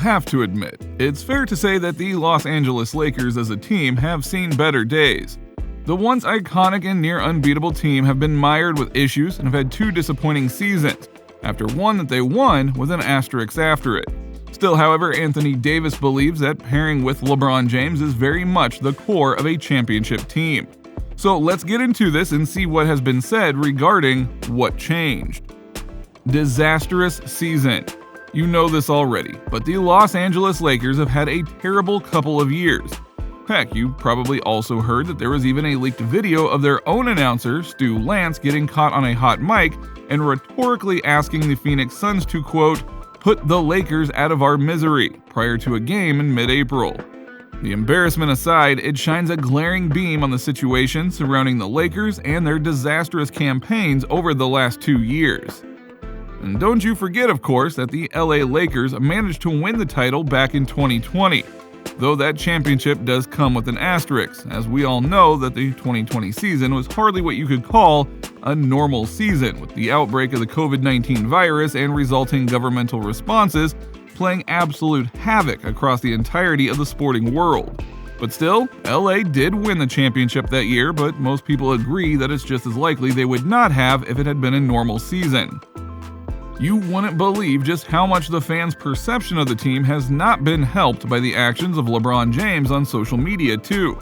have to admit, it's fair to say that the Los Angeles Lakers as a team have seen better days. The once iconic and near unbeatable team have been mired with issues and have had 2 disappointing seasons, after one that they won with an asterisk after it. Still, however, Anthony Davis believes that pairing with LeBron James is very much the core of a championship team. So let's get into this and see what has been said regarding what changed. Disastrous season. You know this already, but the Los Angeles Lakers have had a terrible couple of years. Heck, you probably also heard that there was even a leaked video of their own announcer, Stu Lance, getting caught on a hot mic and rhetorically asking the Phoenix Suns to, quote, "put the Lakers out of our misery," prior to a game in mid-April. The embarrassment aside, it shines a glaring beam on the situation surrounding the Lakers and their disastrous campaigns over the last 2 years. And don't you forget, of course, that the LA Lakers managed to win the title back in 2020, though that championship does come with an asterisk, as we all know that the 2020 season was hardly what you could call a normal season, with the outbreak of the COVID-19 virus and resulting governmental responses playing absolute havoc across the entirety of the sporting world. But still, LA did win the championship that year, but most people agree that it's just as likely they would not have if it had been a normal season. You wouldn't believe just how much the fans' perception of the team has not been helped by the actions of LeBron James on social media too.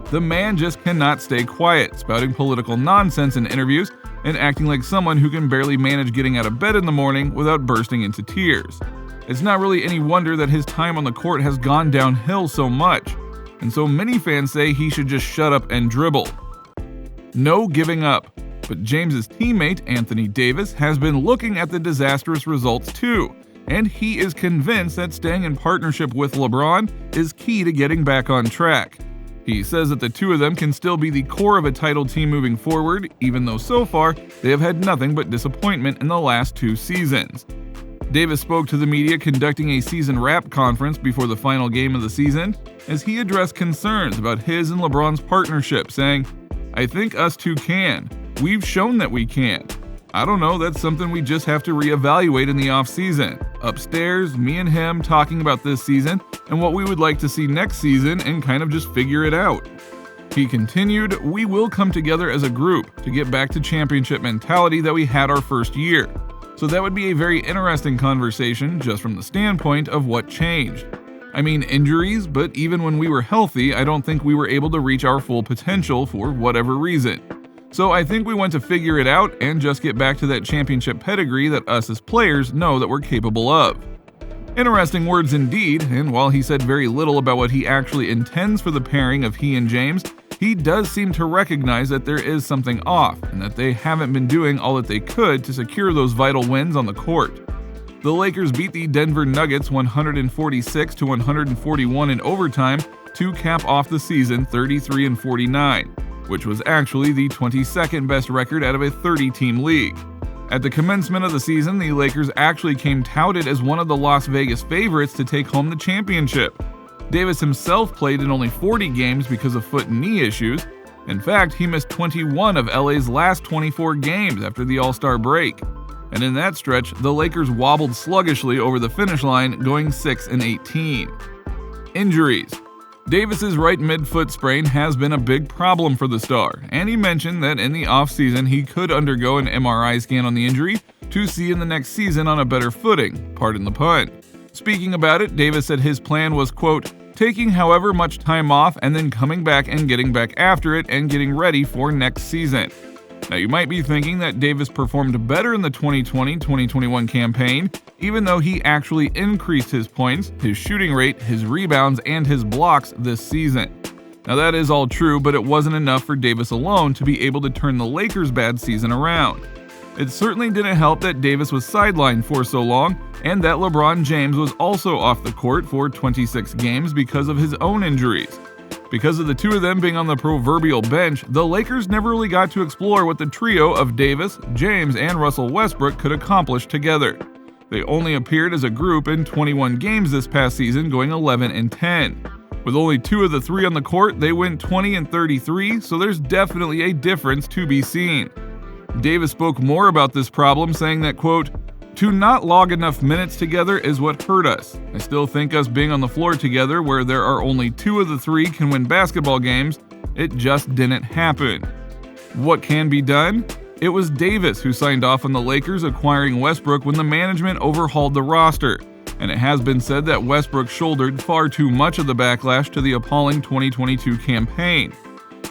The man just cannot stay quiet, spouting political nonsense in interviews and acting like someone who can barely manage getting out of bed in the morning without bursting into tears. It's not really any wonder that his time on the court has gone downhill so much, and so many fans say he should just shut up and dribble. No giving up. But James's teammate, Anthony Davis, has been looking at the disastrous results too, and he is convinced that staying in partnership with LeBron is key to getting back on track. He says that the two of them can still be the core of a title team moving forward, even though so far they have had nothing but disappointment in the last 2 seasons. Davis spoke to the media conducting a season wrap conference before the final game of the season, as he addressed concerns about his and LeBron's partnership, saying, "I think us two can. We've shown that we can. I don't know, that's something we just have to reevaluate in the offseason. Upstairs, me and him talking about this season and what we would like to see next season and kind of just figure it out." He continued, "We will come together as a group to get back to championship mentality that we had our first year. So that would be a very interesting conversation just from the standpoint of what changed. I mean, injuries, but even when we were healthy, I don't think we were able to reach our full potential for whatever reason. So I think we want to figure it out and just get back to that championship pedigree that us as players know that we're capable of." Interesting words indeed, and while he said very little about what he actually intends for the pairing of he and James, he does seem to recognize that there is something off and that they haven't been doing all that they could to secure those vital wins on the court. The Lakers beat the Denver Nuggets 146-141 in overtime to cap off the season 33-49. Which was actually the 22nd best record out of a 30-team league. At the commencement of the season, the Lakers actually came touted as one of the Las Vegas favorites to take home the championship. Davis himself played in only 40 games because of foot and knee issues. In fact, he missed 21 of LA's last 24 games after the All-Star break. And in that stretch, the Lakers wobbled sluggishly over the finish line, going 6-18. Injuries. Davis's right midfoot sprain has been a big problem for the star, and he mentioned that in the offseason he could undergo an MRI scan on the injury to see in the next season on a better footing, pardon the pun. Speaking about it, Davis said his plan was, quote, "taking however much time off and then coming back and getting back after it and getting ready for next season." Now you might be thinking that Davis performed better in the 2020-2021 campaign, even though he actually increased his points, his shooting rate, his rebounds, and his blocks this season. Now that is all true, but it wasn't enough for Davis alone to be able to turn the Lakers' bad season around. It certainly didn't help that Davis was sidelined for so long, and that LeBron James was also off the court for 26 games because of his own injuries. Because of the two of them being on the proverbial bench, the Lakers never really got to explore what the trio of Davis, James, and Russell Westbrook could accomplish together. They only appeared as a group in 21 games this past season, going 11-10. With only 2 of the 3 on the court, they went 20-33, so there's definitely a difference to be seen. Davis spoke more about this problem, saying that, quote, To not log enough minutes together is what hurt us. I still think us being on the floor together where there are only 2 of the 3 can win basketball games, it just didn't happen. What can be done? It was Davis who signed off on the Lakers acquiring Westbrook when the management overhauled the roster, and it has been said that Westbrook shouldered far too much of the backlash to the appalling 2022 campaign.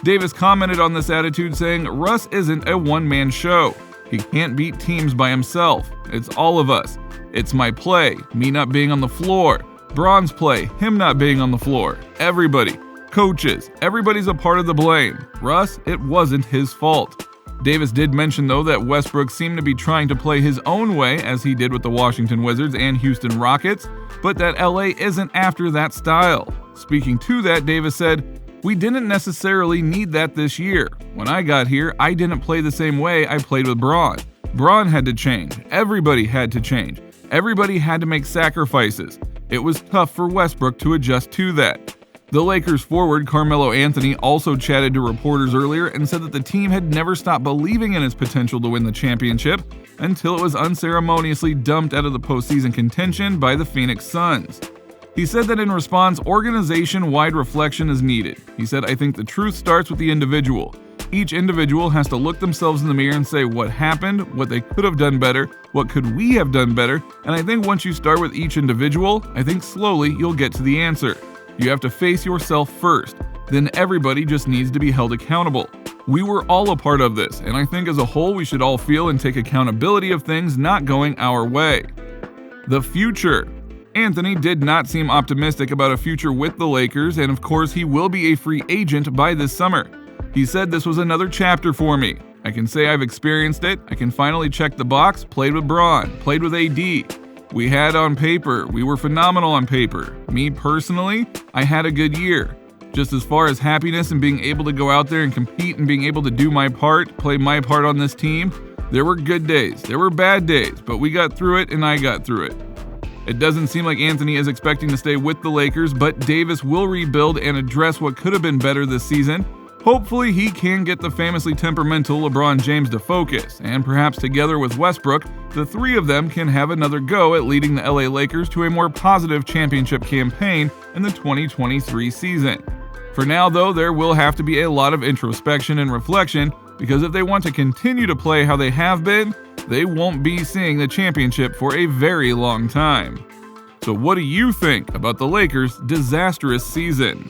Davis commented on this attitude saying, "Russ isn't a one-man show. He can't beat teams by himself. It's all of us. It's my play, me not being on the floor. Bron's play, him not being on the floor. Everybody, coaches, everybody's a part of the blame. Russ, it wasn't his fault." Davis did mention though that Westbrook seemed to be trying to play his own way as he did with the Washington Wizards and Houston Rockets, but that LA isn't after that style. Speaking to that, Davis said, "We didn't necessarily need that this year. When I got here, I didn't play the same way I played with Bron. Bron had to change. Everybody had to change. Everybody had to make sacrifices. It was tough for Westbrook to adjust to that." The Lakers forward Carmelo Anthony also chatted to reporters earlier and said that the team had never stopped believing in his potential to win the championship until it was unceremoniously dumped out of the postseason contention by the Phoenix Suns. He said that in response, organization-wide reflection is needed. He said, "I think the truth starts with the individual. Each individual has to look themselves in the mirror and say what happened, what they could have done better, what could we have done better, and I think once you start with each individual, I think slowly you'll get to the answer. You have to face yourself first. Then everybody just needs to be held accountable. We were all a part of this, and I think as a whole we should all feel and take accountability of things not going our way." The future. Anthony did not seem optimistic about a future with the Lakers, and of course he will be a free agent by this summer. He said, "This was another chapter for me. I can say I've experienced it. I can finally check the box, played with Bron, played with AD. We had on paper, we were phenomenal on paper. Me personally, I had a good year. Just as far as happiness and being able to go out there and compete and being able to do my part, play my part on this team, there were good days, there were bad days, but we got through it and I got through it." It doesn't seem like Anthony is expecting to stay with the Lakers, but Davis will rebuild and address what could have been better this season. Hopefully he can get the famously temperamental LeBron James to focus, and perhaps together with Westbrook, the 3 of them can have another go at leading the LA Lakers to a more positive championship campaign in the 2023 season. For now though, there will have to be a lot of introspection and reflection, because if they want to continue to play how they have been, they won't be seeing the championship for a very long time. So what do you think about the Lakers' disastrous season?